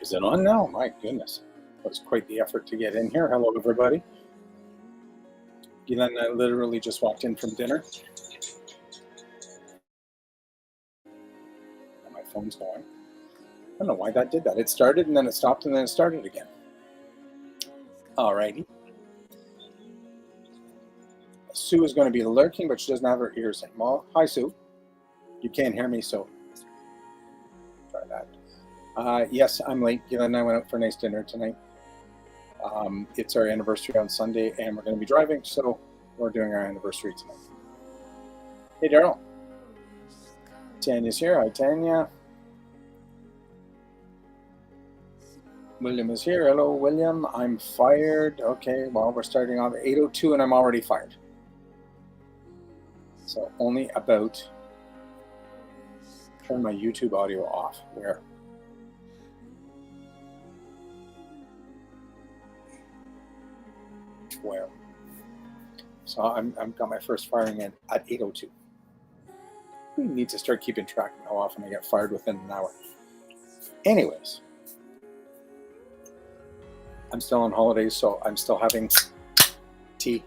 Is it on now? My goodness. That was quite the effort to get in here. Hello, everybody. Glenn and I literally just walked in from dinner. And my phone's going. I don't know why that did that. It started and then it stopped and then it started again. Alrighty. Sue is going to be lurking, but she doesn't have her ears in. Well, hi, Sue. You can't hear me, so try that. Yes, I'm late. Glenn and I went out for a nice dinner tonight. It's our anniversary on Sunday, and we're going to be driving, so we're doing our anniversary tonight. Hey, Daryl. Tanya's here. Hi, Tanya. William is here. Hello, William. I'm fired. Okay, well, we're starting off at 8:02, and I'm already fired. So only about turn my YouTube audio off. Where? So I'm got my first firing in at 8:02. We need to start keeping track of how often I get fired within an hour. Anyways, I'm still on holidays, so I'm still having tea.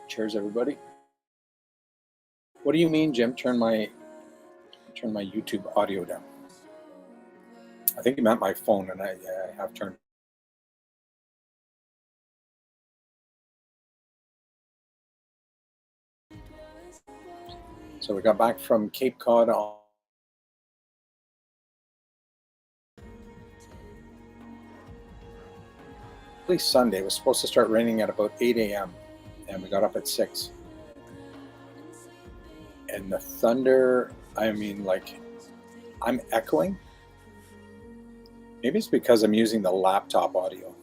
Cheers, everybody. What do you mean, Jim? Turn my YouTube audio down. I think you meant my phone, and I have turned. So we got back from Cape Cod on at least Sunday. It was supposed to start raining at about 8 a.m. and we got up at 6. And the thunder, I mean, like, I'm echoing. Maybe it's because I'm using the laptop audio.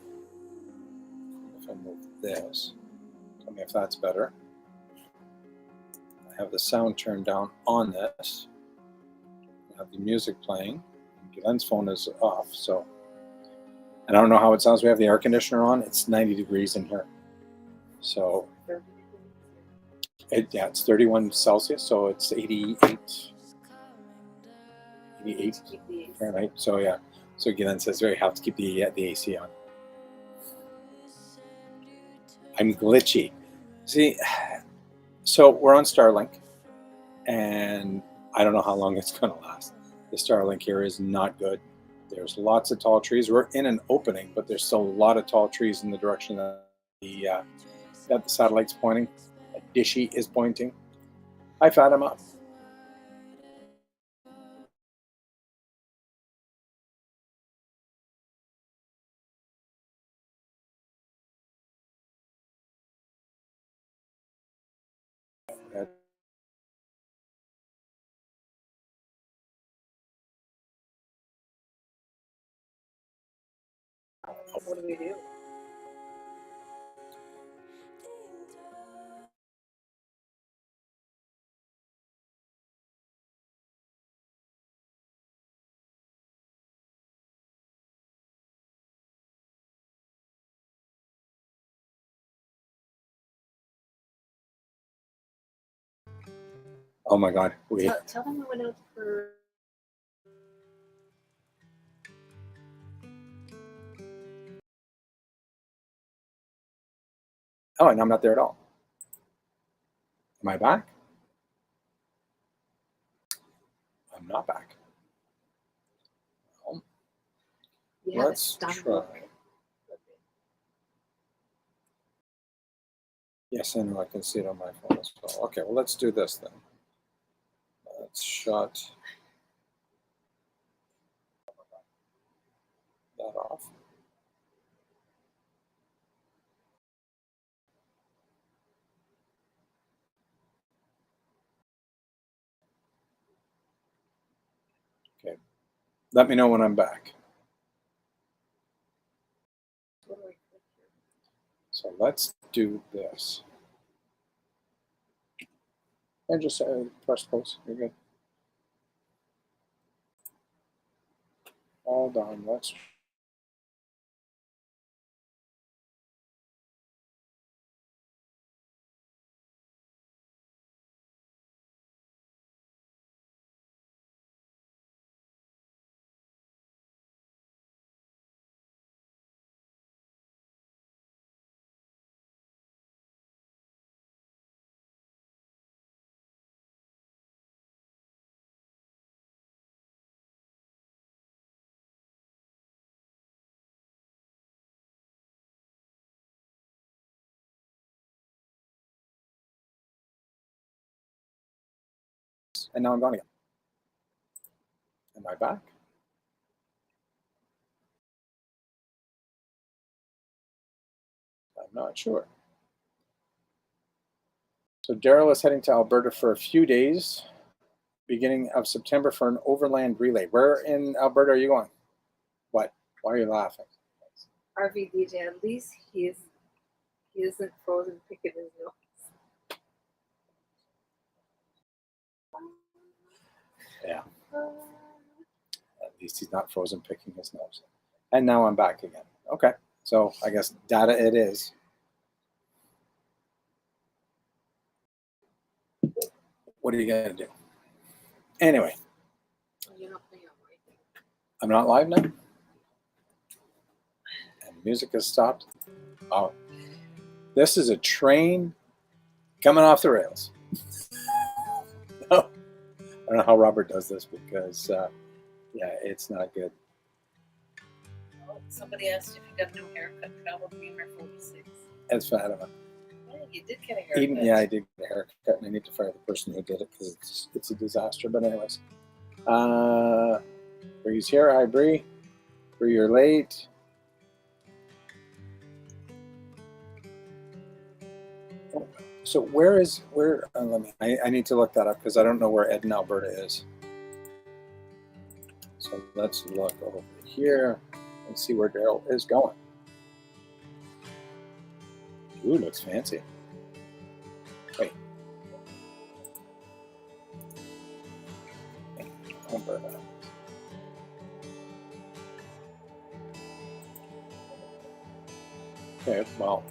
If I move this, tell me if that's better. I have the sound turned down on this. I have the music playing. Glenn's phone is off, so. And I don't know how it sounds. We have the air conditioner on. It's 90 degrees in here. So, it's 31 Celsius, so it's 88 Fahrenheit. So, yeah. So Glenn says, you have to keep the AC on. I'm glitchy. See, so we're on Starlink, and I don't know how long it's going to last. The Starlink here is not good. There's lots of tall trees. We're in an opening, but there's still a lot of tall trees in the direction that the satellite's pointing. Dishy is pointing. Hi, Fatima. What do we do? Oh my God. Tell them we went out for. Oh, and I'm not there at all. Am I back? I'm not back. Well, let's try. Yes, I know I can see it on my phone as well. Okay, well, let's do this then. Let's shut that off. Okay, let me know when I'm back. So let's do this. And just press close. You're good. Hold on. Let's. rails, and now I'm gone again. Am I back? I'm not sure. So Daryl is heading to Alberta for a few days, beginning of September, for an overland relay. Where in Alberta are you going? What? Why are you laughing? RV DJ. At least he isn't frozen picking his nose. Yeah. At least he's not frozen picking his nose. And now I'm back again. Okay. So I guess data it is. What are you going to do? Anyway. You're not playing on right. I'm not live now? And music has stopped. Oh. This is a train coming off the rails. No. I don't know how Robert does this because, yeah, it's not good. Oh, somebody asked if you got a new haircut. Travel Dreamer 46. It's fine. I don't know. Yeah, you did get a haircut. Yeah, I did get a haircut, and I need to fire the person who did it because it's a disaster. But anyways, Bree's here. Hi, Bree. Bree, you're late. So where? Let me. I need to look that up because I don't know where Ed in Alberta is. So let's look over here and see where Daryl is going. Ooh, looks fancy. Wait. Alberta. Okay, well,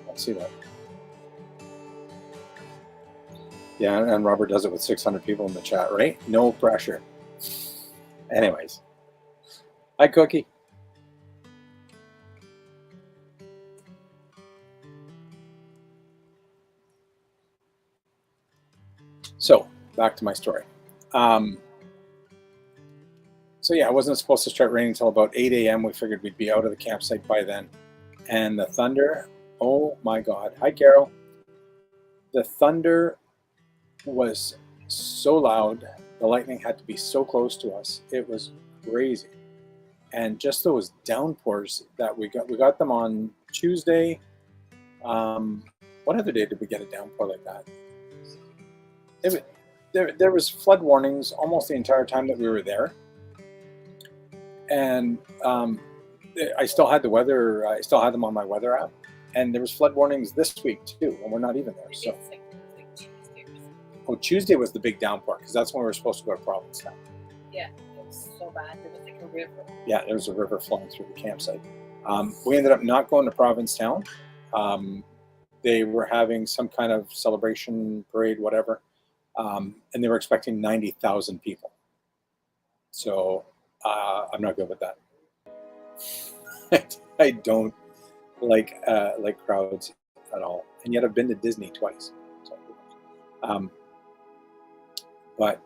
let's see that. Yeah, and Robert does it with 600 people in the chat, right? No pressure. Anyways. Hi, Cookie. So, back to my story. So yeah, it wasn't supposed to start raining until about 8 a.m. We figured we'd be out of the campsite by then. And the thunder, oh my God. Hi, Carol. The thunder was so loud. The lightning had to be so close to us. It was crazy. And just those downpours that we got them on Tuesday. What other day did we get a downpour like that? There was flood warnings almost the entire time that we were there. And I still had the weather. I still had them on my weather app, and there was flood warnings this week too, and we're not even there. So, Tuesday was the big downpour because that's when we were supposed to go to Provincetown. Yeah, it was so bad. There was like a river. Yeah, there was a river flowing through the campsite. We ended up not going to Provincetown. They were having some kind of celebration parade, whatever, and they were expecting 90,000 people. So. I'm not good with that. I don't like crowds at all, and yet I've been to Disney twice.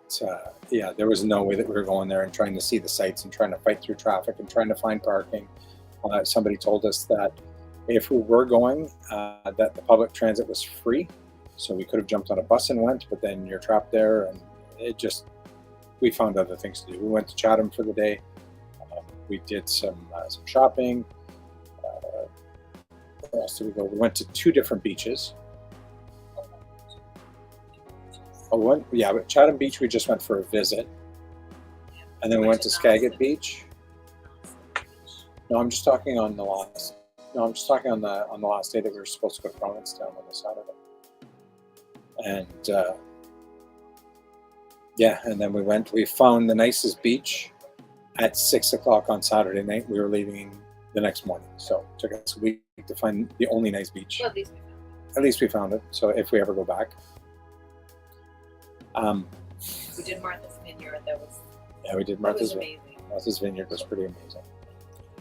So, yeah, there was no way that we were going there and trying to see the sights and trying to fight through traffic and trying to find parking. Somebody told us that if we were going, that the public transit was free, so we could have jumped on a bus and went, but then you're trapped there, and it just. We found other things to do. We went to Chatham for the day. We did some shopping. Where else did we go? We went to 2 different beaches. But Chatham Beach we just went for a visit, and then we went to Skagit Beach. No, I'm just talking on the last. No, I'm just talking on the last day that we were supposed to go to Provincetown on the Saturday, and. Yeah, and then we found the nicest beach at 6 o'clock on Saturday night. We were leaving the next morning. So it took us a week to find the only nice beach. Well, at least we found it. So if we ever go back. We did Martha's Vineyard. Yeah, we did Martha's Vineyard. Martha's Vineyard was pretty amazing.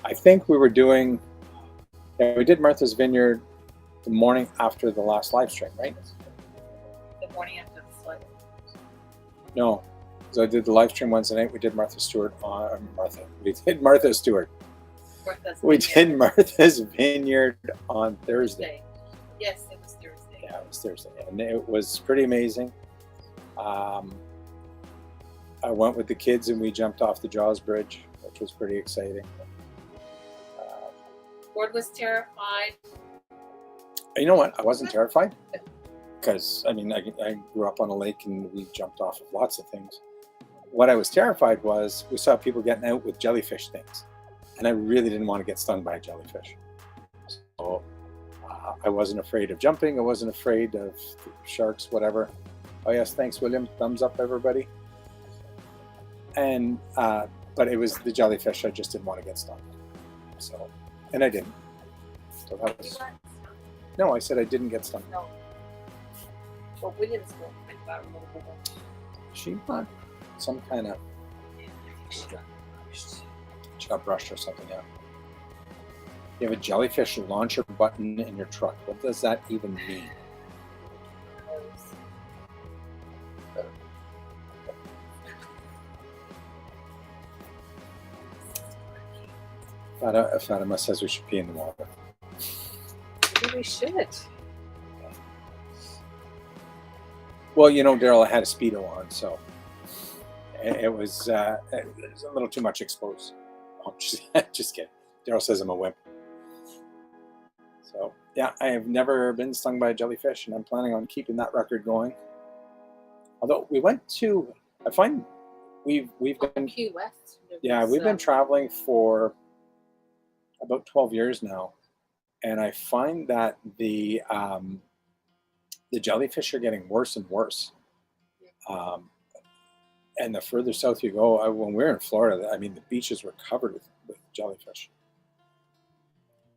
I think we did Martha's Vineyard the morning after the last live stream, right? The morning after the flood. No, because I did the live stream Wednesday night. We did Martha Stewart on Martha. We did Martha Stewart. We did Martha's Vineyard on Thursday. Yes, it was Thursday. Yeah, it was Thursday, and it was pretty amazing. I went with the kids and we jumped off the Jaws Bridge, which was pretty exciting. Gord was terrified. You know what? I wasn't terrified because, I mean, I grew up on a lake and we jumped off of lots of things. What I was terrified was we saw people getting out with jellyfish things, and I really didn't want to get stung by a jellyfish. So I wasn't afraid of jumping. I wasn't afraid of sharks, whatever. Oh yes, thanks, William. Thumbs up, everybody. And but it was the jellyfish. I just didn't want to get stung. So, and I didn't. So that was. No, I said I didn't get stung. No. Well, William's going to find out a little bit. She got some kind of. She got brushed or something. Yeah. You have a jellyfish launcher button in your truck. What does that even mean? Fatima says we should pee in the water. Maybe we should. Well, you know, Daryl had a Speedo on, so it was a little too much exposed. Oh, just kidding. Daryl says I'm a wimp. So, yeah, I have never been stung by a jellyfish, and I'm planning on keeping that record going. Although we went to, I find we've been Key West. Yeah, we've been traveling for about 12 years now, and I find that the jellyfish are getting worse and worse. And the further south you go, when we were in Florida, I mean, the beaches were covered with jellyfish.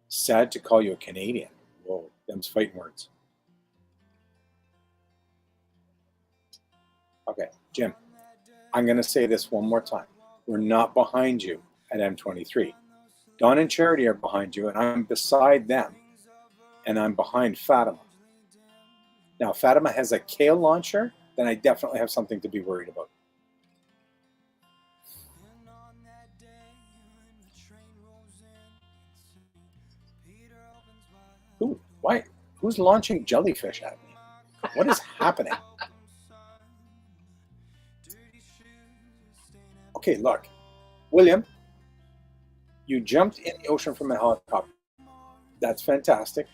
Sad to call you a Canadian. Whoa, them's fighting words. Okay, Jim, I'm going to say this one more time. We're not behind you at M23. Don and Charity are behind you, and I'm beside them, and I'm behind Fatima. Now, if Fatima has a kale launcher, then I definitely have something to be worried about. Ooh, why? Who's launching jellyfish at me? What is happening? Okay, look. William, you jumped in the ocean from a helicopter. That's fantastic.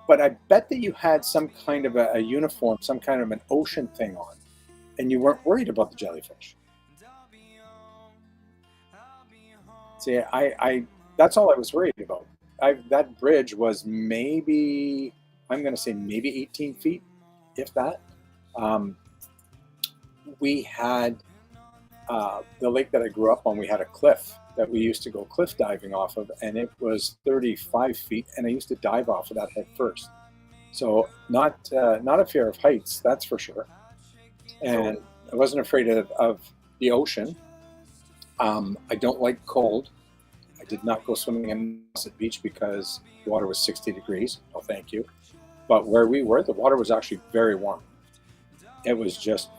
But I bet that you had some kind of a uniform, some kind of an ocean thing on, and you weren't worried about the jellyfish. See, that's all I was worried about. That bridge was maybe, I'm going to say maybe 18 feet, if that. We had the lake that I grew up on, we had a cliff that we used to go cliff diving off of, and it was 35 feet, and I used to dive off of that head first. So not a fear of heights, that's for sure. And I wasn't afraid of the ocean. I don't like cold. I did not go swimming in Nauset Beach because the water was 60 degrees. No, thank you. But where we were, the water was actually very warm. It was just,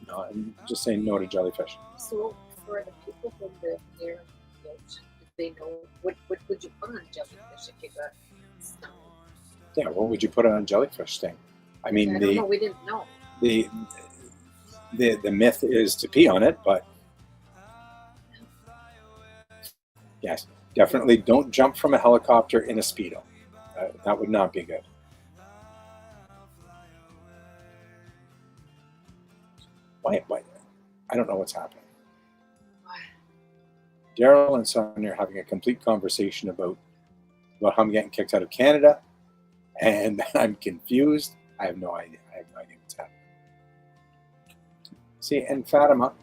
no, I'm just saying no to jellyfish. So for the people who live near the ocean, did they know what would you put on jellyfish if you got stung? Yeah, what would you put on a jellyfish thing? I mean, I don't know. We didn't know. The myth is to pee on it, but yes, definitely don't jump from a helicopter in a Speedo. That would not be good. Why? I don't know what's happening. Daryl and Sonia are having a complete conversation about how I'm getting kicked out of Canada, and I'm confused. I have no idea. I have no idea what's happening. See, and Fatima,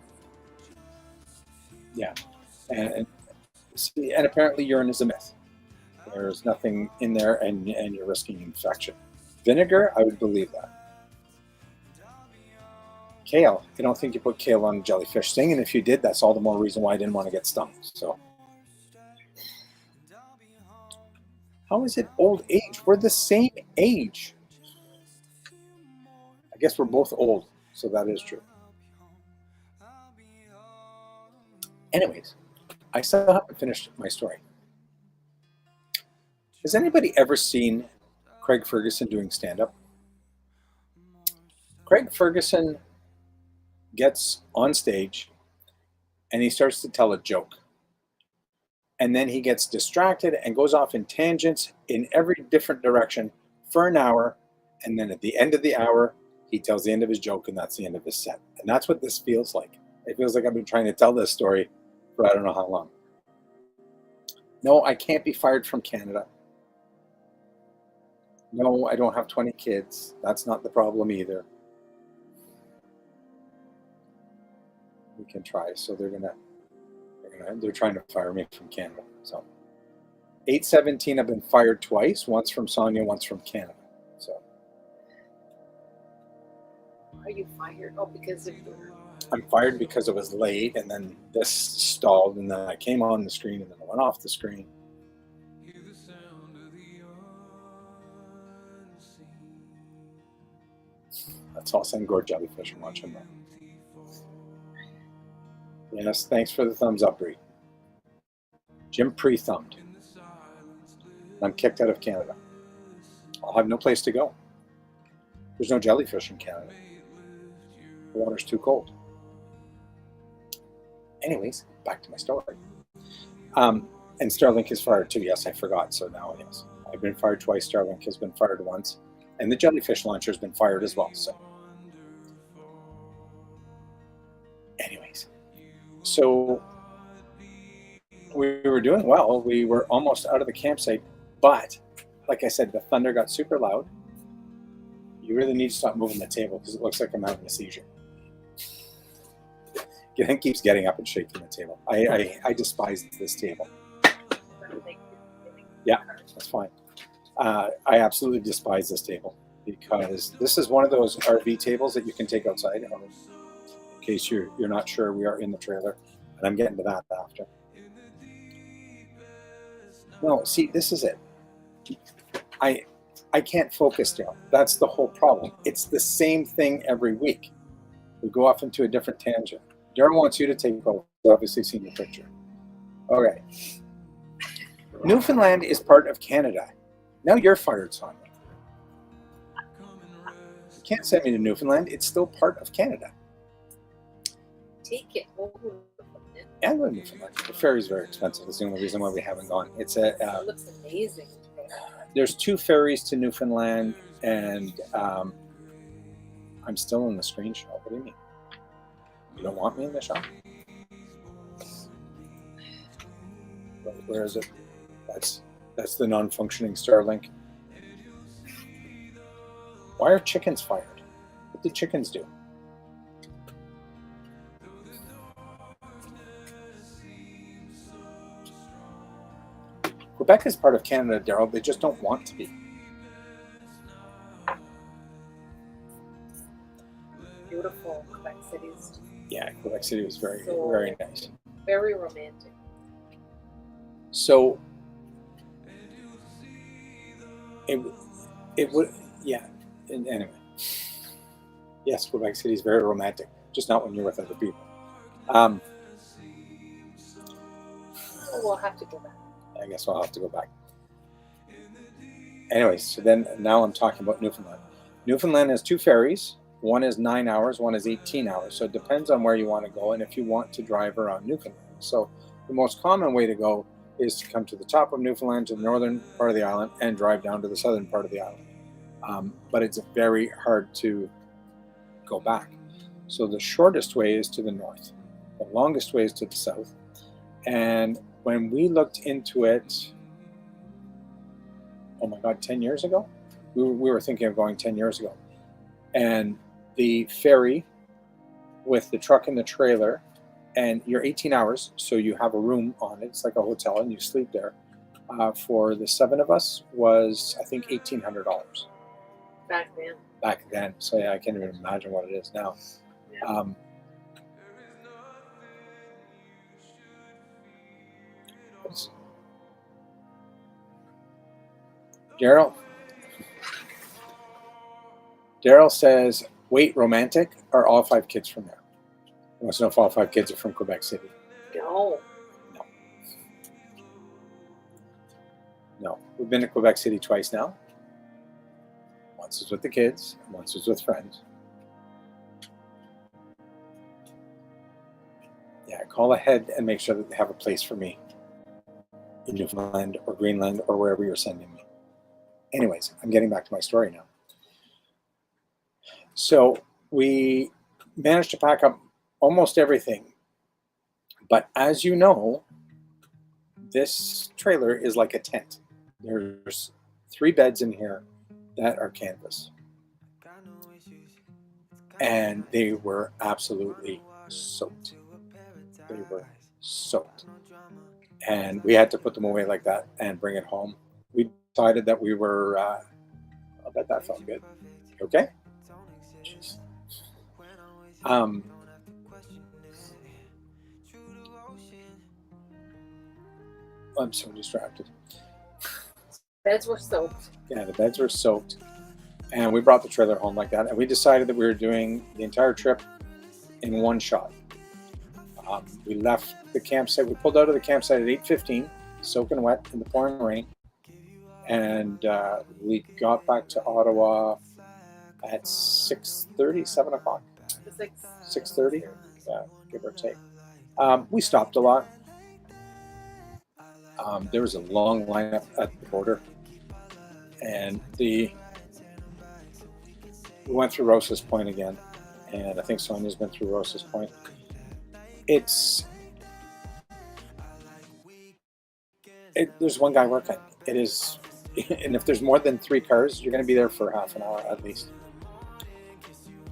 yeah, and see, and apparently urine is a myth. There's nothing in there, and you're risking infection. Vinegar, I would believe that. Kale, I don't think you put kale on a jellyfish sting, and if you did, that's all the more reason why I didn't want to get stung. So, how is it old age? We're the same age. I guess we're both old, so that is true. Anyways, I still haven't finished my story. Has anybody ever seen Craig Ferguson doing stand-up? Craig Ferguson gets on stage and he starts to tell a joke. And then he gets distracted and goes off in tangents in every different direction for an hour. And then at the end of the hour, he tells the end of his joke, and that's the end of his set. And that's what this feels like. It feels like I've been trying to tell this story for I don't know how long. No, I can't be fired from Canada. No, I don't have 20 kids. That's not the problem either. We can try. So they're trying to fire me from Canada. So 817, I've been fired twice, once from Sonia, once from Canada. So Are you fired? Oh, because of your... I'm fired because it was late, and then this stalled, and then I came on the screen, and then I went off the screen. That's all. Send Gord Jellyfish and watch him run. Yes, thanks for the thumbs up, Bree. Jim pre-thumbed. I'm kicked out of Canada. I'll have no place to go. There's no jellyfish in Canada. The water's too cold. Anyways, back to my story. And Starlink is fired too. Yes, I forgot. So now, yes, I've been fired twice. Starlink has been fired once. And the jellyfish launcher has been fired as well. So anyways, so we were doing well. We were almost out of the campsite, but like I said, the thunder got super loud. You really need to stop moving the table because it looks like I'm having a seizure. It keeps getting up and shaking the table. I despise this table. Yeah, that's fine. I absolutely despise this table because this is one of those RV tables that you can take outside. In case you're not sure, we are in the trailer, and I'm getting to that after. No, see, this is it. I can't focus, Daryl. That's the whole problem. It's the same thing every week. We go off into a different tangent. Daryl wants you to take over. Obviously, seen your picture. Okay. Newfoundland is part of Canada. Now you're fired, Sonia. You can't send me to Newfoundland. It's still part of Canada. Take it over. And we're in Newfoundland. The ferry's very expensive. That's the only reason why we haven't gone. It's a. It looks amazing. There's 2 ferries to Newfoundland, and I'm still in the screen shot. What do you mean? You don't want me in the shot? Where is it? That's the non-functioning Starlink. Why are chickens fired? What did chickens do? Quebec is part of Canada, Daryl. They just don't want to be. Beautiful Quebec cities. Yeah, Quebec City was very, So- very nice. Very romantic. So it would, yeah. And anyway, yes, Quebec City is very romantic, just not when you're with other people. Oh, we'll have to go back. I guess I'll have to go back. Anyways, so then now I'm talking about Newfoundland. Newfoundland has 2 ferries. One is 9 hours, one is 18 hours. So it depends on where you want to go and if you want to drive around Newfoundland. So the most common way to go is to come to the top of Newfoundland, to the northern part of the island, and drive down to the southern part of the island. But it's very hard to go back. So the shortest way is to the north. The longest way is to the south. And when we looked into it, oh my God, 10 years ago? We were thinking of going 10 years ago. And the ferry with the truck and the trailer, and you're 18 hours, so you have a room on it. It's like a hotel, and you sleep there. For the 7 of us was, I think, $1,800 Back then. back then. So yeah, I can't even imagine what it is now. Yeah. Daryl says, wait, romantic? Are all 5 kids from there? He wants to know if all 5 kids are from Quebec City. No. No. We've been to Quebec City twice now. Once was with the kids, and once was with friends. call ahead and make sure that they have a place for me in Newfoundland or Greenland or wherever you're sending me. Anyways, I'm getting back to my story now. So we managed to pack up almost everything. But as you know, this trailer is like a tent. There's 3 beds in here that are canvas. And they were absolutely soaked. They were soaked. And we had to put them away like that and bring it home. We decided that we were, I bet that felt good. Okay? Jeez. I'm so distracted. Beds were soaked. Yeah, the beds were soaked. And we brought the trailer home like that. And we decided that we were doing the entire trip in one shot. We left the campsite. We pulled out of the campsite at 8:15, soaking wet in the pouring rain. And we got back to Ottawa at 6:30, 7 o'clock. It's like 6:30, yeah, give or take. We stopped a lot. There was a long lineup at the border, and we went through Rosa's Point again, and I think Sonia's been through Rosa's Point. There's one guy working. It is, and if there's more than 3 cars, you're going to be there for half an hour at least.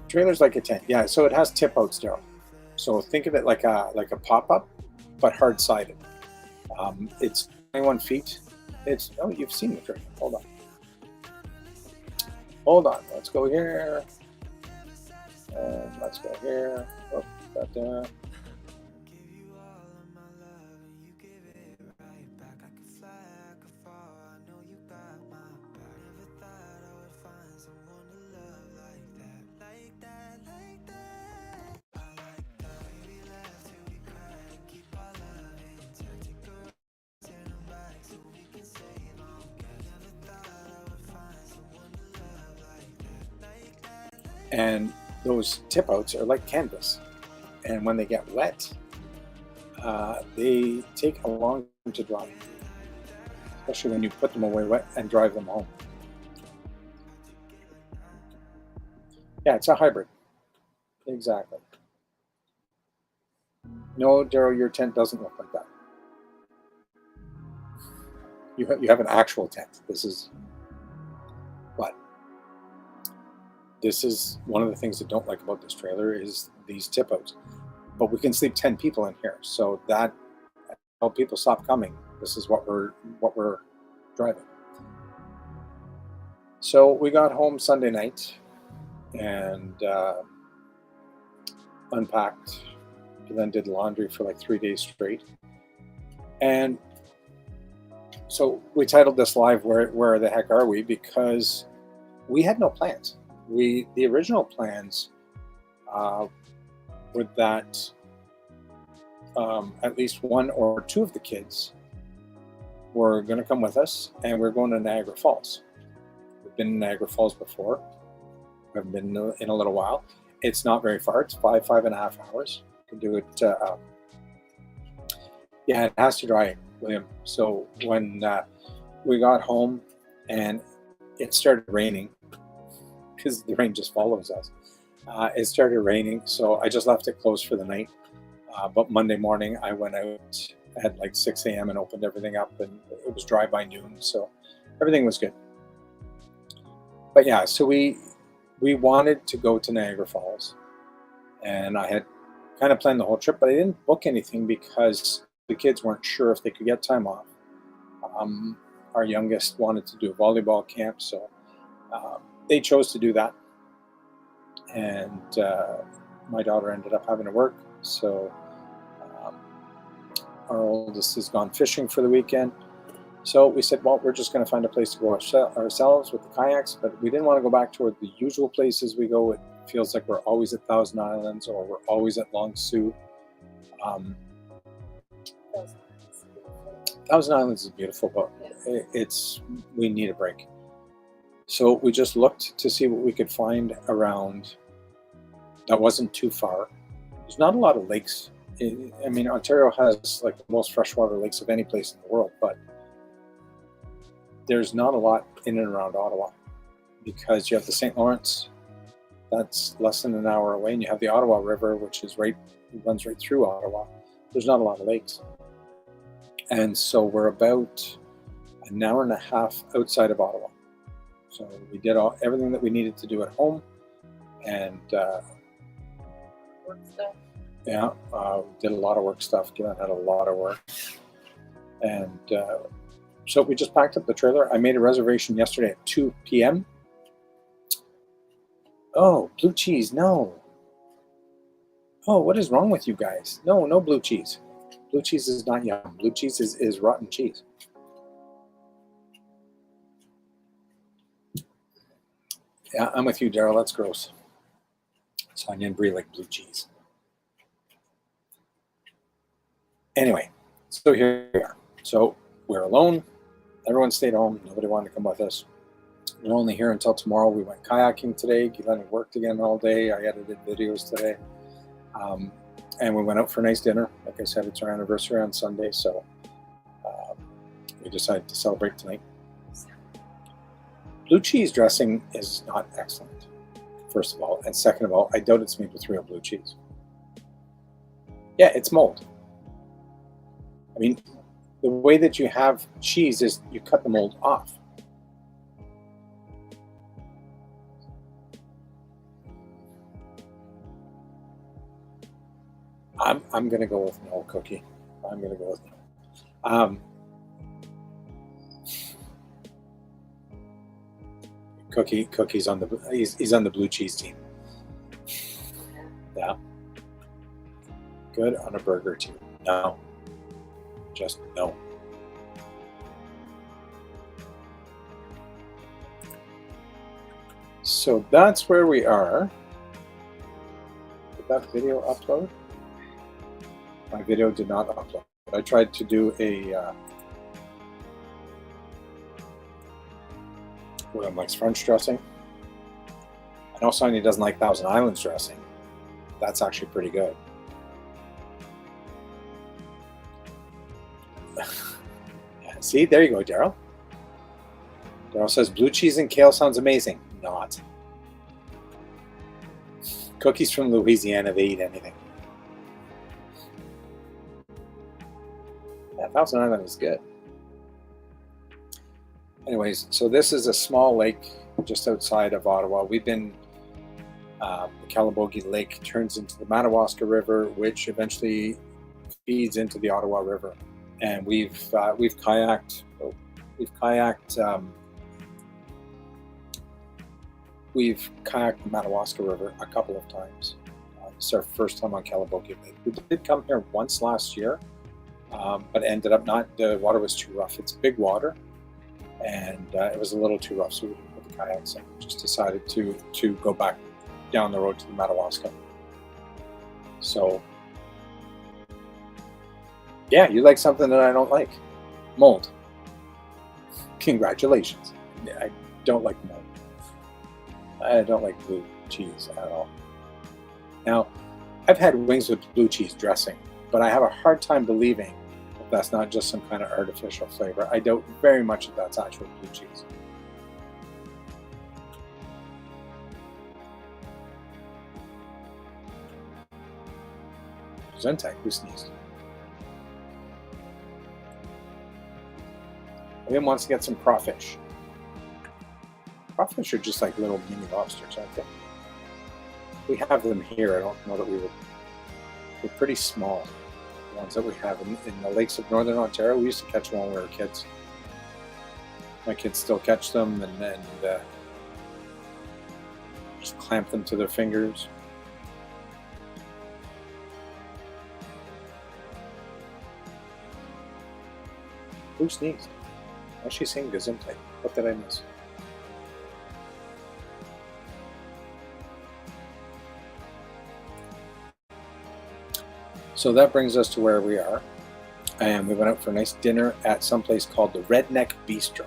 Trailer's like a tent, yeah. So it has tip outs, Daryl. So think of it like a pop-up, but hard-sided. It's 21 feet. You've seen the trailer. Hold on. Let's go here. And let's go here. Oh, that there. And those tip outs are like canvas. And when they get wet, they take a long time to dry. Especially when you put them away wet and drive them home. Yeah, it's a hybrid. Exactly. No, Daryl, your tent doesn't look like that. You have an actual tent. This is one of the things I don't like about this trailer is these tip outs. But we can sleep 10 people in here, so that until people stop coming, this is what we're driving. So we got home Sunday night and unpacked, and then did laundry for like 3 days straight. And so we titled this live "Where the Heck Are We?" because we had no plans. The original plans were that at least 1 or 2 of the kids were going to come with us, and we're going to Niagara Falls. We've been in Niagara Falls before. We haven't been in a little while. It's not very far. It's 5.5 hours. You can do it. Yeah, it has to dry, William. So when we got home and it started raining, because the rain just follows us. It started raining, so I just left it closed for the night. But Monday morning, I went out at like 6 a.m. and opened everything up, and it was dry by noon, so everything was good. But yeah, so we wanted to go to Niagara Falls, and I had kind of planned the whole trip, but I didn't book anything because the kids weren't sure if they could get time off. Our youngest wanted to do a volleyball camp, so they chose to do that, and my daughter ended up having to work, so our oldest has gone fishing for the weekend. So we said, well, we're just going to find a place to go ourselves with the kayaks, but we didn't want to go back to the usual places we go. It feels like we're always at Thousand Islands or we're always at Long Sault. Thousand Islands is beautiful, but we need a break. So we just looked to see what we could find around that wasn't too far. There's not a lot of lakes I mean, Ontario has like the most freshwater lakes of any place in the world, but there's not a lot in and around Ottawa because you have the St. Lawrence, that's less than an hour away, and you have the Ottawa River, which is runs right through Ottawa. There's not a lot of lakes. And so we're about an hour and a half outside of Ottawa. So we did everything that we needed to do at home, and Work stuff. yeah, did a lot of work stuff. Gillian had a lot of work, and so we just packed up the trailer. I made a reservation yesterday at 2 p.m. Oh, blue cheese, no. Oh, what is wrong with you guys? No, no blue cheese. Blue cheese is not yum. Blue cheese is rotten cheese. Yeah, I'm with you, Daryl. That's gross. So onion brie like blue cheese. Anyway, so here we are. So we're alone. Everyone stayed home. Nobody wanted to come with us. We're only here until tomorrow. We went kayaking today. Gillian worked again all day. I edited videos today. And we went out for a nice dinner. Like I said, it's our anniversary on Sunday, so we decided to celebrate tonight. Blue cheese dressing is not excellent, first of all. And second of all, I doubt it's made with real blue cheese. Yeah, it's mold. I mean, the way that you have cheese is you cut the mold off. I'm going to go with no, Cookie. I'm going to go with no. Cookie's on he's on the blue cheese team. Yeah. Good on a burger too. No. Just no. So that's where we are. Did that video upload? My video did not upload. I tried to do a William likes French dressing. I know Sonia doesn't like Thousand Islands dressing. That's actually pretty good. Yeah, see, there you go, Daryl. Daryl says blue cheese and kale sounds amazing. Not. Cookie's from Louisiana, they eat anything. Yeah, Thousand Island is good. Anyways, so this is a small lake just outside of Ottawa. We've been, the Calabogie Lake turns into the Madawaska River, which eventually feeds into the Ottawa River. And we've kayaked the Madawaska River a couple of times. This is our first time on Calabogie Lake. We did come here once last year, but ended up the water was too rough. It's big water, and it was a little too rough, so we didn't put the kayaks in. We just decided to go back down the road to the Madawaska. So, yeah, you like something that I don't like. Mold. Congratulations. I don't like mold. I don't like blue cheese at all. Now, I've had wings with blue cheese dressing, but I have a hard time believing that that's not just some kind of artificial flavor. I doubt very much that that's actual blue cheese. Zentek, who sneezed? William wants to get some crawfish. Crawfish are just like little mini lobsters, aren't they? We have them here. I don't know that they're pretty small. The ones that we have in the lakes of Northern Ontario. We used to catch them when we were kids. My kids still catch them and just clamp them to their fingers. Who sneezed? Why is she saying Gesundheit? What did I miss? So that brings us to where we are. And we went out for a nice dinner at some place called the Redneck Bistro.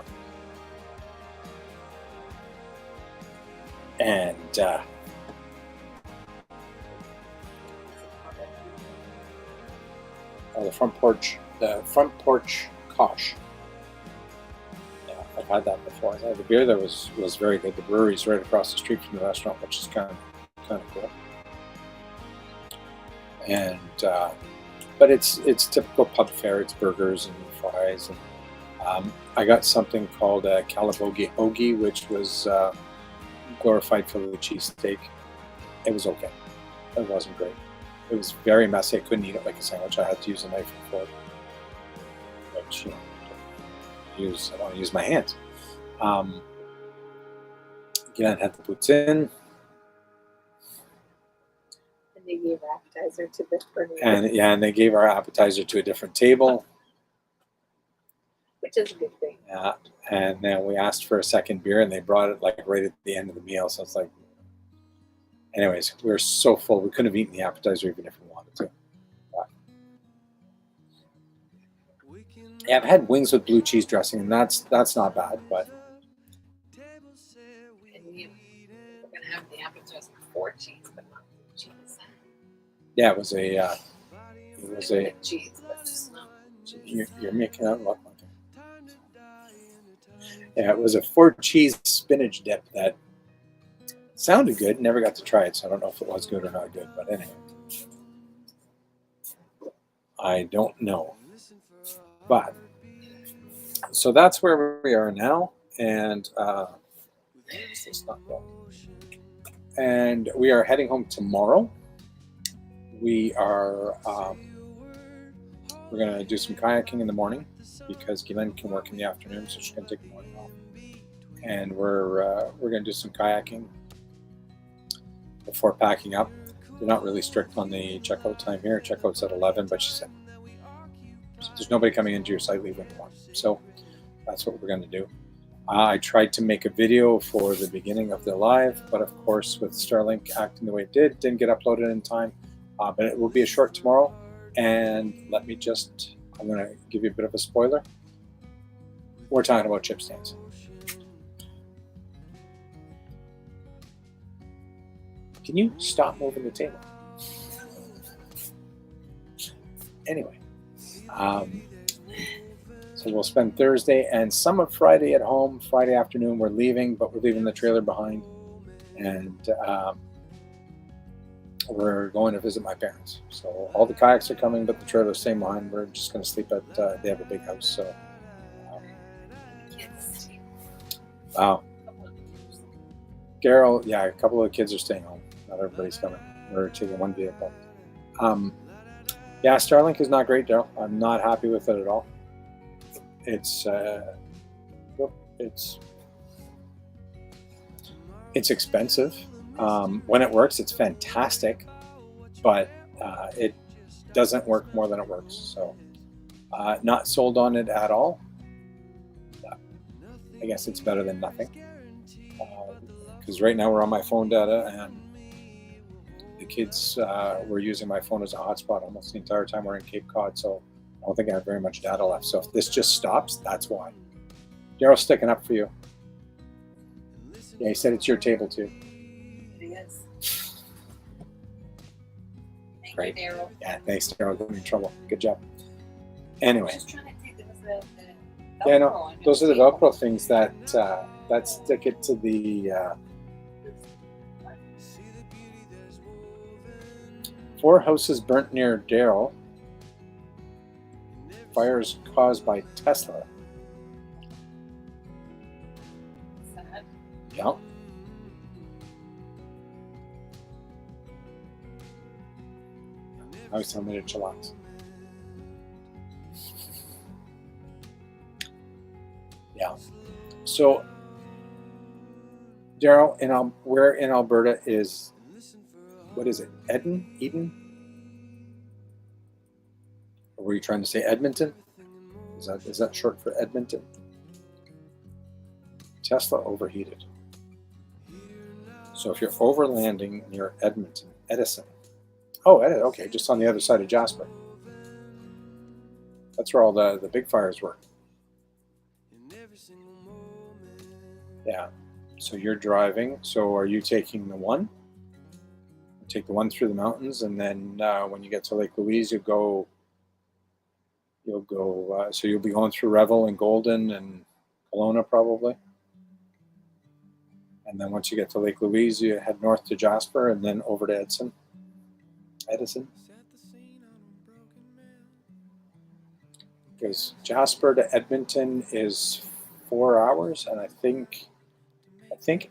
And the front porch kosh. Yeah, I've had that before. The beer there was very good. The brewery's right across the street from the restaurant, which is kind of cool. And but it's typical pub fare. It's burgers and fries, and I got something called a calabogie hoagie, which was glorified Philly cheesesteak. It was okay. It wasn't great. It was very messy. I couldn't eat it like a sandwich. I had to use a knife and fork, which I want to use my hands. Again, had the poutine. And they gave appetizer to the burger. And they gave our appetizer to a different table. Which is a good thing. Yeah, and then we asked for a second beer, and they brought it like right at the end of the meal. So it's like, anyways, we were so full we couldn't have eaten the appetizer even if we wanted to. But, yeah, I've had wings with blue cheese dressing, and that's not bad. But And we're gonna have the appetizer with 4 cheese, but not blue cheese. yeah, it was a With cheese, but just not cheese. you're making that look like it. Yeah, it was a 4 cheese spinach dip that sounded good. Never got to try it, so I don't know if it was good or not good. But anyway, I don't know. But so that's where we are now, and and we are heading home tomorrow. We are we're gonna do some kayaking in the morning because Guylaine can work in the afternoon, so she's gonna take the morning off. And we're gonna do some kayaking before packing up. They're not really strict on the checkout time here. Checkout's at 11, but she said there's nobody coming into your site leaving at 1. So that's what we're gonna do. I tried to make a video for the beginning of the live, but of course with Starlink acting the way it didn't get uploaded in time. But it will be a short tomorrow. And I'm going to give you a bit of a spoiler. We're talking about chip stands. Can you stop moving the table? Anyway, so we'll spend Thursday and some of Friday at home. Friday afternoon we're leaving, but we're leaving the trailer behind. And we're going to visit my parents. So all the kayaks are coming, but the trailer's staying behind. We're just going to sleep at, they have a big house. So, wow. Daryl, yeah, a couple of the kids are staying home. Not everybody's coming. We're taking one vehicle. Yeah, Starlink is not great, Daryl. I'm not happy with it at all. It's expensive. When it works, it's fantastic, but it doesn't work more than it works. So not sold on it at all. I guess it's better than nothing. Because right now we're on my phone data, and the kids were using my phone as a hotspot almost the entire time we're in Cape Cod. So I don't think I have very much data left. So if this just stops, that's why. Daryl's sticking up for you. Yeah, he said it's your table too. Thank you, Daryl. Yeah, thanks, Daryl. Got me in trouble. Good job. Anyway. Just trying to think, there was the Yeah, no, Velcro on those are the table. Velcro things that stick it to the 4 houses burnt near Daryl. Fires caused by Tesla. Sad. Yeah. I was telling me to chillax. Yeah. So, Daryl, where in Alberta is, what is it? Eden? Or were you trying to say Edmonton? Is that short for Edmonton? Tesla overheated. So if you're overlanding near Edison. Oh, okay, just on the other side of Jasper. That's where all the big fires were. Yeah. So you're driving. So are you taking the one? You take the one through the mountains, and then when you get to Lake Louise, you go You'll go, so you'll be going through Revel and Golden and Kelowna probably. And then once you get to Lake Louise, you head north to Jasper and then over to Edison. Because Jasper to Edmonton is 4 hours, and I think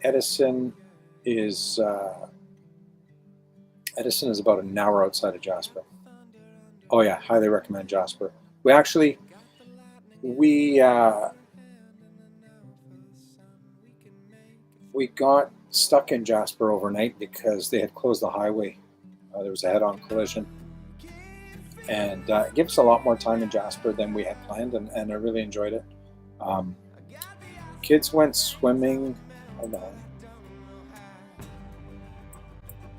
Edison is about an hour outside of Jasper. Oh yeah, highly recommend Jasper. We got stuck in Jasper overnight because they had closed the highway. There was a head-on collision. And it gives us a lot more time in Jasper than we had planned, and I really enjoyed it. Kids went swimming. Hold on.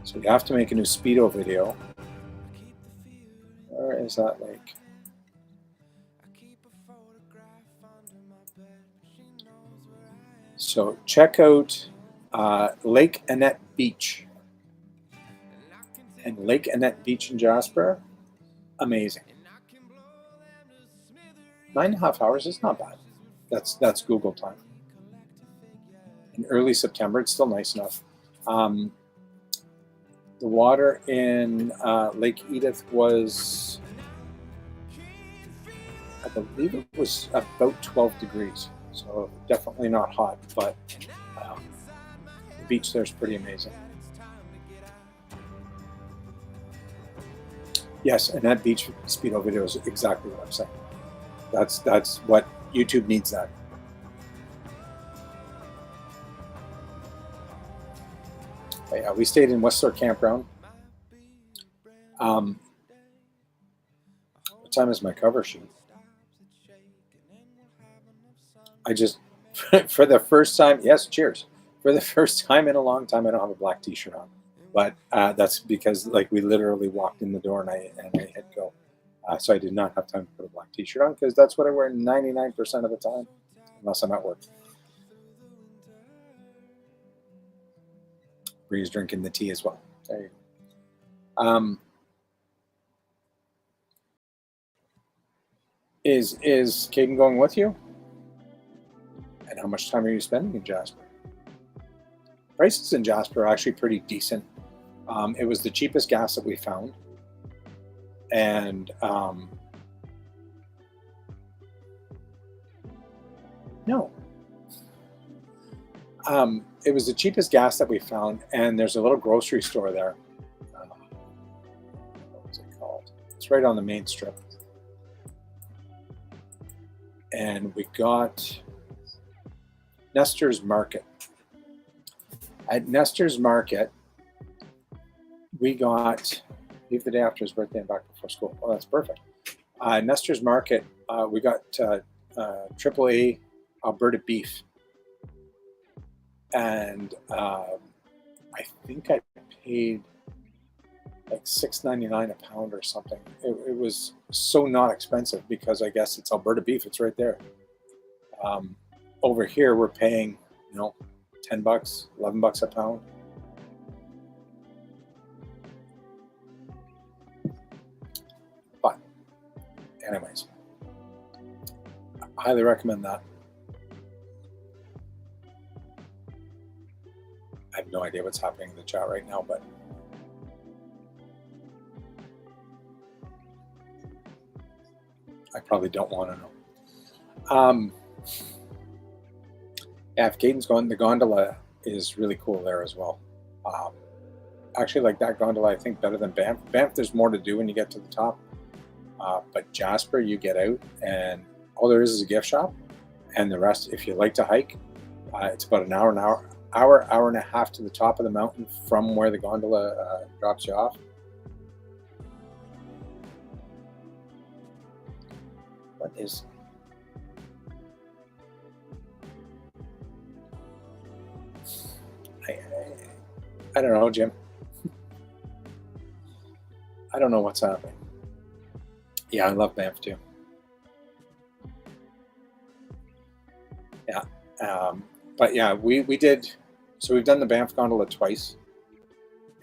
So you have to make a new Speedo video. Where is that lake? So check out Lake Annette Beach. And Lake Annette Beach in Jasper, amazing. 9.5 hours is not bad. That's Google time. In early September, it's still nice enough. The water in Lake Edith was, I believe it was about 12 degrees. So definitely not hot, but the beach there is pretty amazing. Yes, and that beach Speedo video is exactly what I'm saying. That's what YouTube needs. That. But yeah, we stayed in Whistler Campground. What time is my cover sheet? I just, for the first time, yes, cheers. For the first time in a long time, I don't have a black t-shirt on. But that's because like we literally walked in the door and I hit go. So I did not have time to put a black t-shirt on because that's what I wear 99% of the time, unless I'm at work. Bree's drinking the tea as well. There you go. Is Caden going with you? And how much time are you spending in Jasper? Prices in Jasper are actually pretty decent. It was the cheapest gas that we found. And no. It was the cheapest gas that we found, and there's a little grocery store there. What's it called? It's right on the main strip. And we got Nestor's Market. At Nestor's Market, we got, leave the day after his birthday and back before school. Oh, that's perfect. Nestor's Market, we got AAA Alberta beef. And I think I paid like $6.99 a pound or something. It was so not expensive because I guess it's Alberta beef. It's right there. Over here, we're paying, $10, $11 a pound. But anyways, I highly recommend that. I have no idea what's happening in the chat right now, but I probably don't want to know. Yeah, if Caden's going, the gondola is really cool there as well. Actually, like that gondola, I think better than Banff. Banff, there's more to do when you get to the top. But Jasper, you get out, and all there is a gift shop, and the rest, if you like to hike, it's about an hour and a half to the top of the mountain from where the gondola drops you off. What is? I don't know, Jim. I don't know what's happening. Yeah, I love Banff too. Yeah, but yeah, we did. So we've done the Banff gondola twice,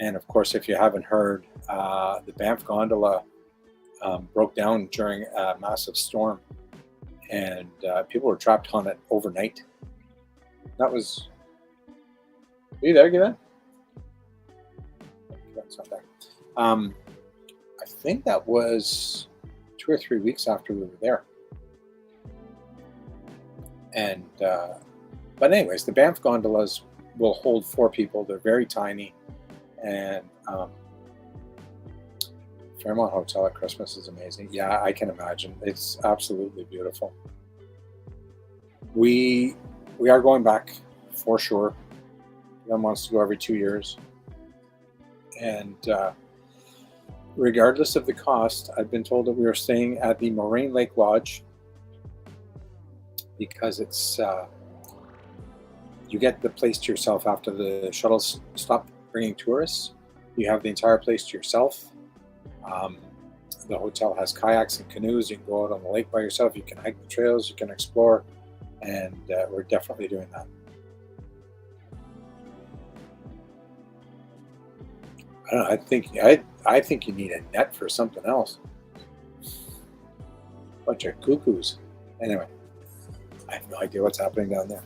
and of course, if you haven't heard, the Banff gondola broke down during a massive storm, and people were trapped on it overnight. That was. Are you there, Gavin? That's not there. I think that was 2 or 3 weeks after we were there. And but anyways, the Banff gondolas will hold 4 people. They're very tiny, and Fairmont Hotel at Christmas is amazing. Yeah, I can imagine. It's absolutely beautiful. We are going back for sure. Glenn wants to go every 2 years, and regardless of the cost, I've been told that we are staying at the Moraine Lake Lodge because it's you get the place to yourself after the shuttles stop bringing tourists. You have the entire place to yourself. The hotel has kayaks and canoes. You can go out on the lake by yourself. You can hike the trails. You can explore, and we're definitely doing that. I don't know. I think you need a net for something else. Bunch of cuckoos. Anyway, I have no idea what's happening down there.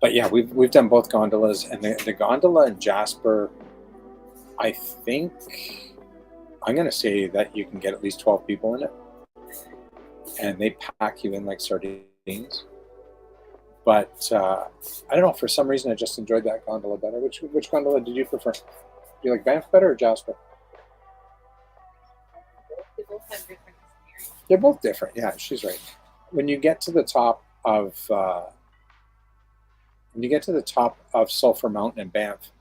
But yeah, we've done both gondolas, and the gondola in Jasper, I think I'm going to say that you can get at least 12 people in it, and they pack you in like sardines. But I don't know, for some reason I just enjoyed that gondola better. Which gondola did you prefer? Do you like Banff better or Jasper? They both have different experiences. They're both different. Yeah, she's right. When you get to the top of Sulphur Mountain in Banff,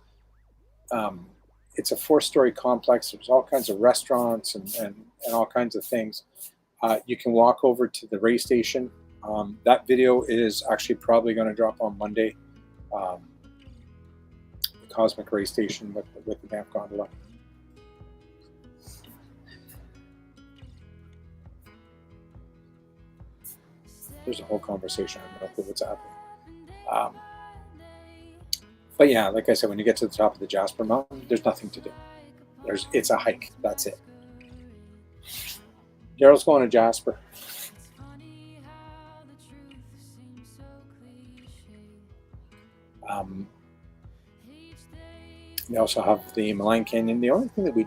it's a 4-story complex. There's all kinds of restaurants and all kinds of things. You can walk over to the Ray Station. That video is actually probably going to drop on Monday. The Cosmic Ray Station with the Banff gondola. There's a whole conversation. I don't know what's happening. But yeah, like I said, when you get to the top of the Jasper Mountain, there's nothing to do. It's a hike. That's it. Daryl's going to Jasper. We also have the Malign Canyon. The only thing that we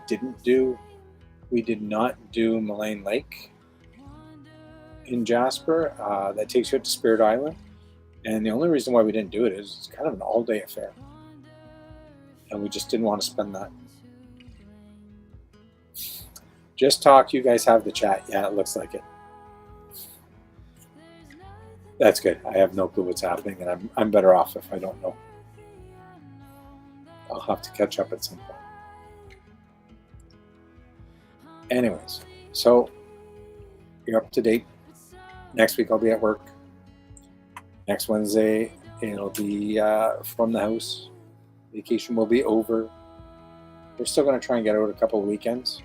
did not do Moraine Lake in Jasper. That takes you up to Spirit Island. And the only reason why we didn't do it is it's kind of an all-day affair. And we just didn't want to spend that. Just talk. You guys have the chat. Yeah, it looks like it. That's good. I have no clue what's happening, and I'm better off if I don't know. I'll have to catch up at some point. Anyways, so you're up to date. Next week I'll be at work. Next Wednesday it'll be from the house. Vacation will be over. We're still going to try and get out a couple of weekends.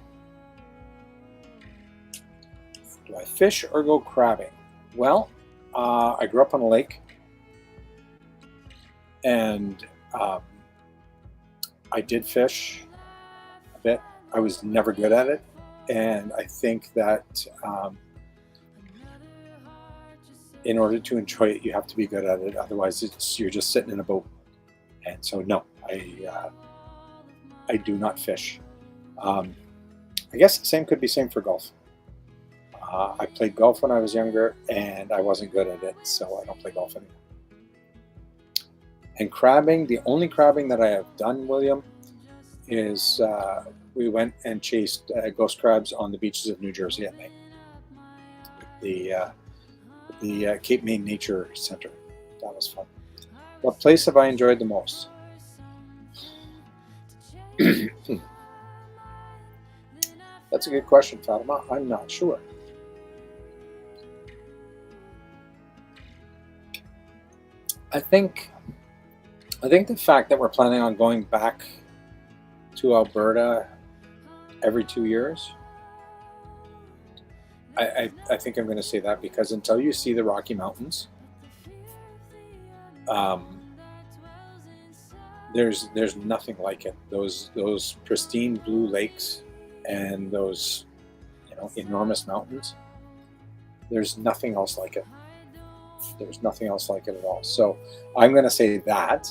Do I fish or go crabbing? Well, I grew up on a lake, and I did fish a bit. I was never good at it, and I think that in order to enjoy it, you have to be good at it. Otherwise, you're just sitting in a boat. And so, no, I do not fish. I guess the same could be same for golf. I played golf when I was younger, and I wasn't good at it, so I don't play golf anymore. And crabbing, the only crabbing that I have done, William, is we went and chased ghost crabs on the beaches of New Jersey at night. The Cape May Nature Center. That was fun. What place have I enjoyed the most? That's a good question, Fatima. I'm not sure. I think the fact that we're planning on going back to Alberta every 2 years, I think I'm going to say that, because until you see the Rocky Mountains, there's nothing like it. Those pristine blue lakes and those, you know, enormous mountains. There's nothing else like it. There's nothing else like it at all. So I'm going to say that.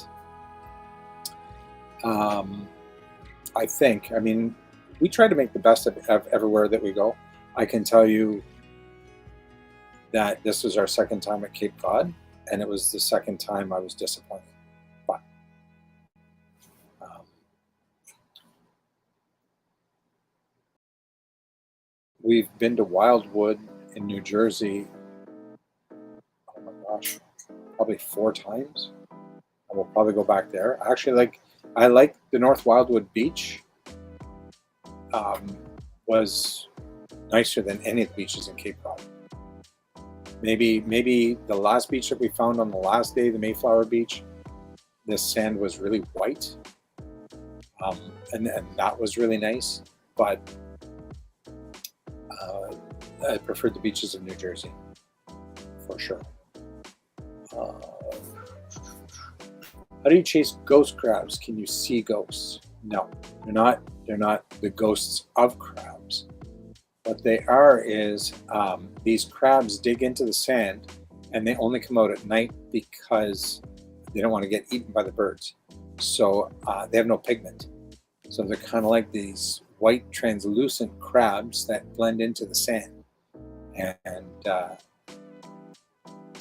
I think, I mean, we try to make the best of everywhere that we go. I can tell you that this was our second time at Cape Cod, and it was the second time I was disappointed. But we've been to Wildwood in New Jersey, oh my gosh, probably 4 times. I will probably go back there. Actually, I like the North Wildwood Beach. Was nicer than any of the beaches in Cape Cod. Maybe the last beach that we found on the last day, the Mayflower Beach, the sand was really white, and that was really nice. But I preferred the beaches of New Jersey for sure. How do you chase ghost crabs? Can you see ghosts? No, they're not. They're not the ghosts of crabs. What they are is these crabs dig into the sand, and they only come out at night because they don't want to get eaten by the birds. So they have no pigment. So they're kind of like these white translucent crabs that blend into the sand. And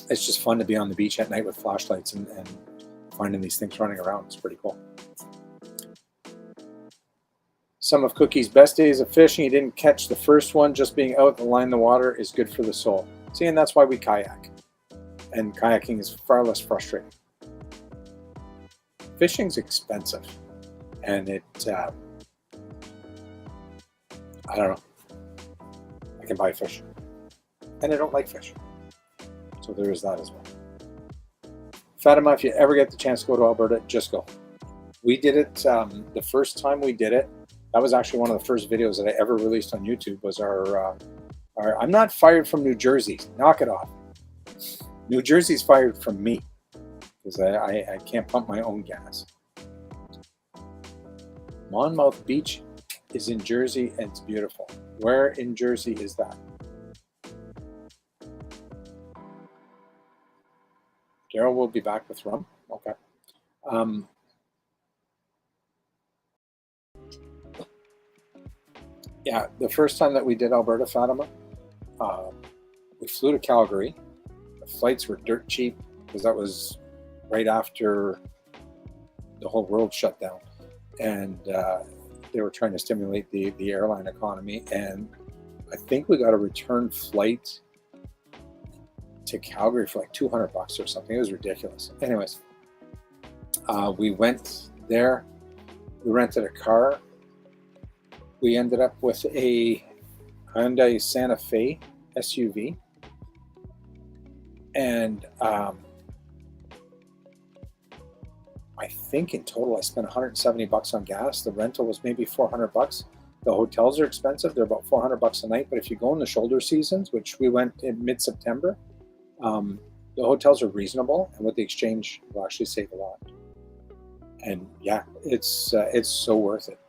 it's just fun to be on the beach at night with flashlights and finding these things running around. It's pretty cool. Some of Cookie's best days of fishing, he didn't catch the first one. Just being out and line the water is good for the soul. See, and that's why we kayak. And kayaking is far less frustrating. Fishing's expensive. And it, I don't know. I can buy fish. And I don't like fish. So there is that as well. Fatima, if you ever get the chance to go to Alberta, just go. We did it, the first time we did it, that was actually one of the first videos that I ever released on YouTube, was our I'm not fired from New Jersey. Knock it off. New Jersey's fired from me because I can't pump my own gas. Monmouth Beach is in Jersey and it's beautiful. Where in Jersey is that? Daryl will be back with rum. Okay. Yeah, the first time that we did Alberta, Fatima, we flew to Calgary. The flights were dirt cheap because that was right after the whole world shut down. And they were trying to stimulate the airline economy. And I think we got a return flight to Calgary for like $200 or something. It was ridiculous. Anyways, we went there. We rented a car. We ended up with a Hyundai Santa Fe SUV. And I think in total I spent $170 on gas. The rental was maybe $400. The hotels are expensive. They're about $400 a night. But if you go in the shoulder seasons, which we went in mid-September, the hotels are reasonable, and with the exchange, you'll actually save a lot. And yeah, it's so worth it.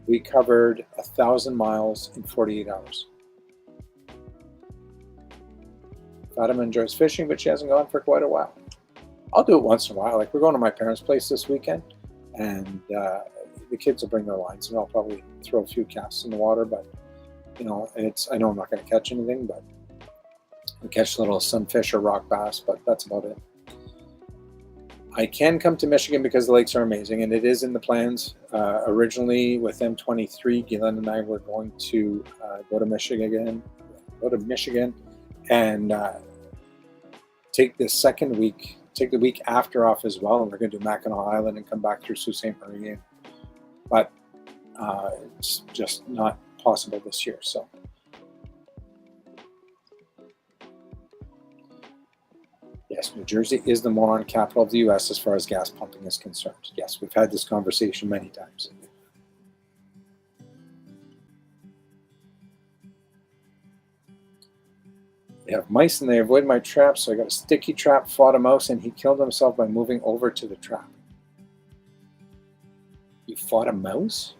We covered 1,000 miles in 48 hours. Fatima enjoys fishing, but she hasn't gone for quite a while. I'll do it once in a while. Like, we're going to my parents' place this weekend, and the kids will bring their lines, and I'll probably throw a few casts in the water. But you know, I know I'm not going to catch anything, but we catch little sunfish or rock bass. But that's about it. I can come to Michigan because the lakes are amazing, and it is in the plans. Originally, with M23, Guylaine and I were going to go to Michigan, and take the week after off as well, and we're going to do Mackinac Island and come back through Sault Ste. Marie. But it's just not possible this year. So. Yes, New Jersey is the moron capital of the U.S. as far as gas pumping is concerned. Yes, we've had this conversation many times. They have mice and they avoid my traps, so I got a sticky trap, fought a mouse, and he killed himself by moving over to the trap. You fought a mouse?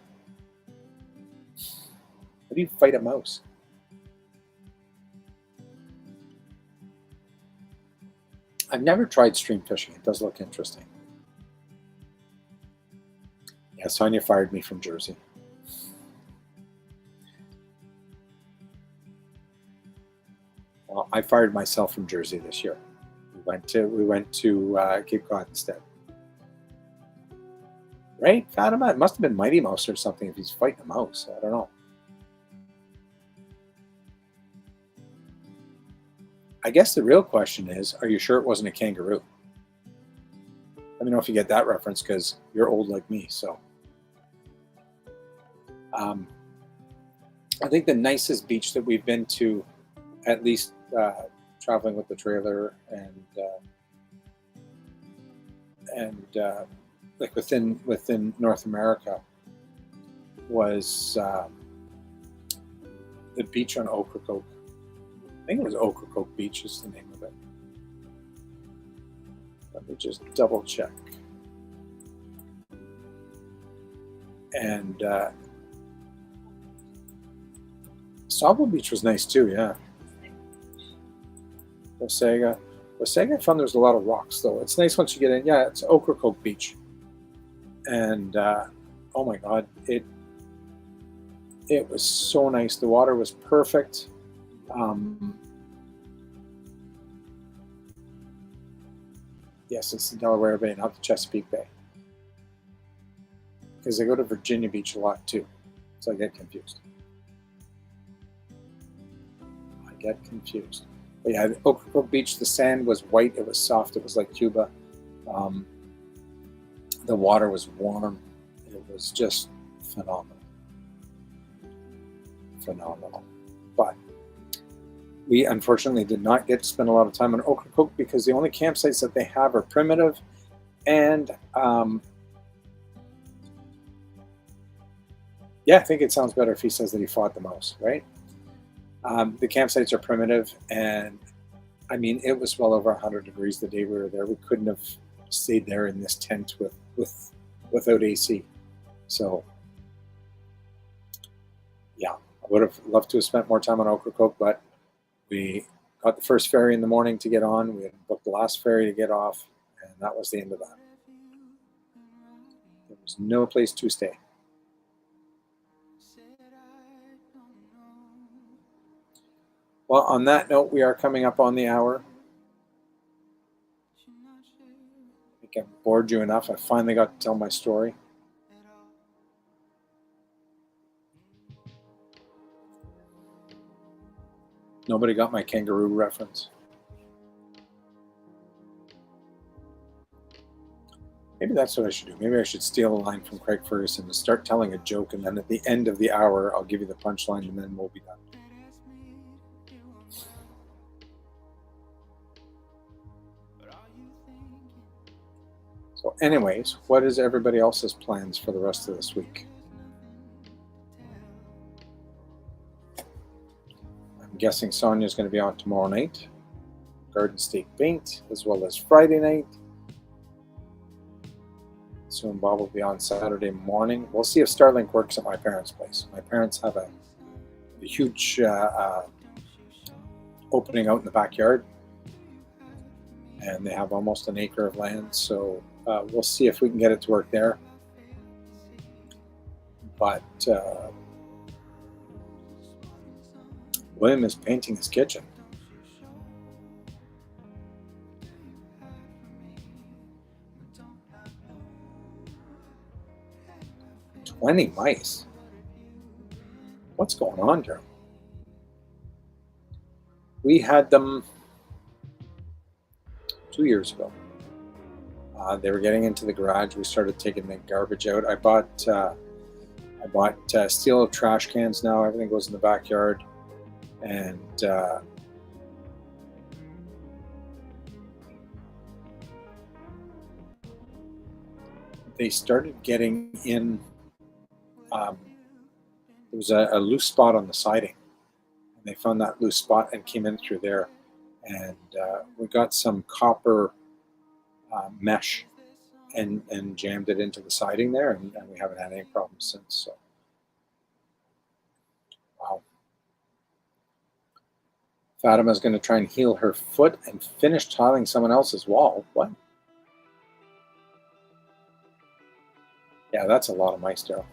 How do you fight a mouse? I've never tried stream fishing. It does look interesting. Yeah, Sonia fired me from Jersey. Well, I fired myself from Jersey this year. We went to Cape Cod instead. Right, Fatima? It must have been Mighty Mouse or something if he's fighting a mouse. I don't know. I guess the real question is, are you sure it wasn't a kangaroo? Let me know if you get that reference because you're old like me. So I think the nicest beach that we've been to, at least traveling with the trailer and like within North America, was the beach on Ocracoke. I think it was Ocracoke Beach is the name of it. Let me just double check. And Sauble Beach was nice too, yeah. Wasaga, I found there's a lot of rocks though. It's nice once you get in. Yeah, it's Ocracoke Beach. And oh my God, it was so nice. The water was perfect. Yes, it's the Delaware Bay, not the Chesapeake Bay. Because I go to Virginia Beach a lot too. So I get confused. But yeah, Ocracoke Beach, the sand was white. It was soft. It was like Cuba. The water was warm. It was just phenomenal. But we unfortunately did not get to spend a lot of time on Ocracoke because the only campsites that they have are primitive, and yeah, I think it sounds better if he says that he fought the mouse, right? The campsites are primitive, and I mean, it was well over 100 degrees the day we were there. We couldn't have stayed there in this tent without AC. So yeah, I would have loved to have spent more time on Ocracoke, but we got the first ferry in the morning to get on. We had booked the last ferry to get off, and that was the end of that. There was no place to stay. Well, on that note, we are coming up on the hour. I think I've bored you enough. I finally got to tell my story. Nobody got my kangaroo reference. Maybe that's what I should do. Maybe I should steal a line from Craig Ferguson and start telling a joke, and then at the end of the hour, I'll give you the punchline, and then we'll be done. So anyways, what is everybody else's plans for the rest of this week? I'm guessing Sonia's going to be on tomorrow night. Garden State Paint, as well as Friday night. Soon Bob will be on Saturday morning. We'll see if Starlink works at my parents' place. My parents have a huge opening out in the backyard, and they have almost an acre of land, so we'll see if we can get it to work there. But William is painting his kitchen. "20 mice? What's going on here?" We had them 2 years ago. They were getting into the garage. We started taking the garbage out. I bought steel trash cans now. Everything goes in the backyard, and they started getting in. There was a loose spot on the siding, and they found that loose spot and came in through there. And we got some copper mesh and jammed it into the siding there, and we haven't had any problems since. So, wow. Fatima's going to try and heal her foot and finish tiling someone else's wall. What? Yeah, that's a lot of mice, Daryl.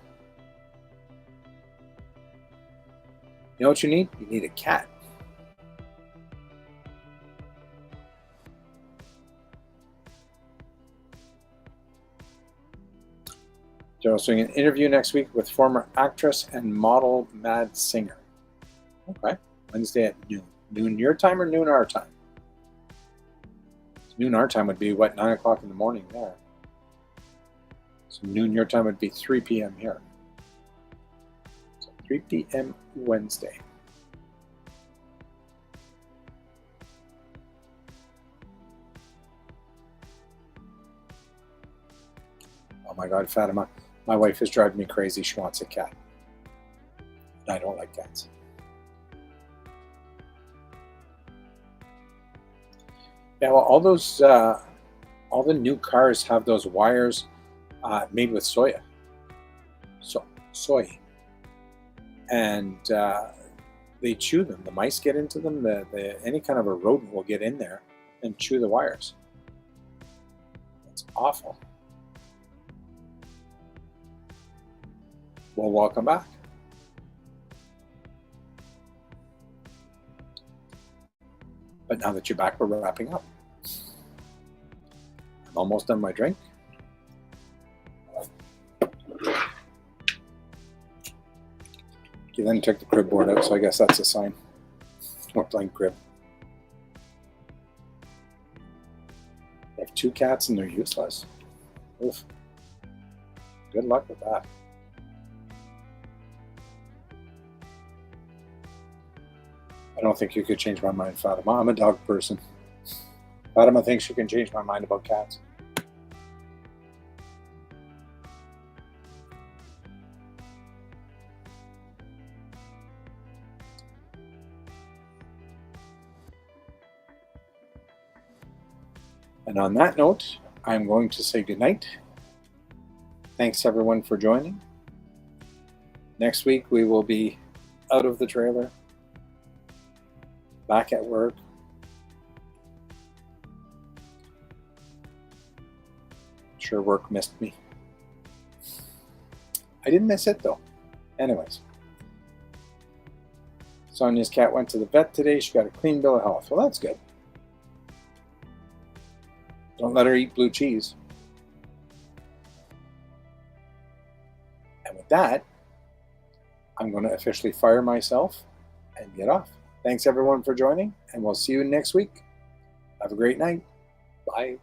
You know what you need? You need a cat. Daryl's doing an interview next week with former actress and model Mad Singer. Okay. Wednesday at noon. Noon your time or noon our time? Noon our time would be, what, 9 o'clock in the morning there. So noon your time would be 3 p.m. here. So 3 p.m. Wednesday. Oh my God, Fatima. My wife is driving me crazy. She wants a cat. I don't like cats. Yeah, well, all the new cars have those wires made with soy, and they chew them. The mice get into them. Any kind of a rodent will get in there and chew the wires. It's awful. Well, welcome back. But now that you're back, we're wrapping up. I'm almost done my drink. You then took the crib board out, so I guess that's a sign. We're playing crib. I have 2 cats and they're useless. Oof. Good luck with that. I don't think you could change my mind, Fatima. I'm a dog person. Fatima thinks she can change my mind about cats. And on that note, I'm going to say goodnight. Thanks everyone for joining. Next week we will be out of the trailer, back at work. Sure, work missed me. I didn't miss it though. Anyways, Sonia's cat went to the vet today. She got a clean bill of health. Well, that's good. Don't let her eat blue cheese. And with that, I'm going to officially fire myself and get off. Thanks everyone for joining, and we'll see you next week. Have a great night. Bye.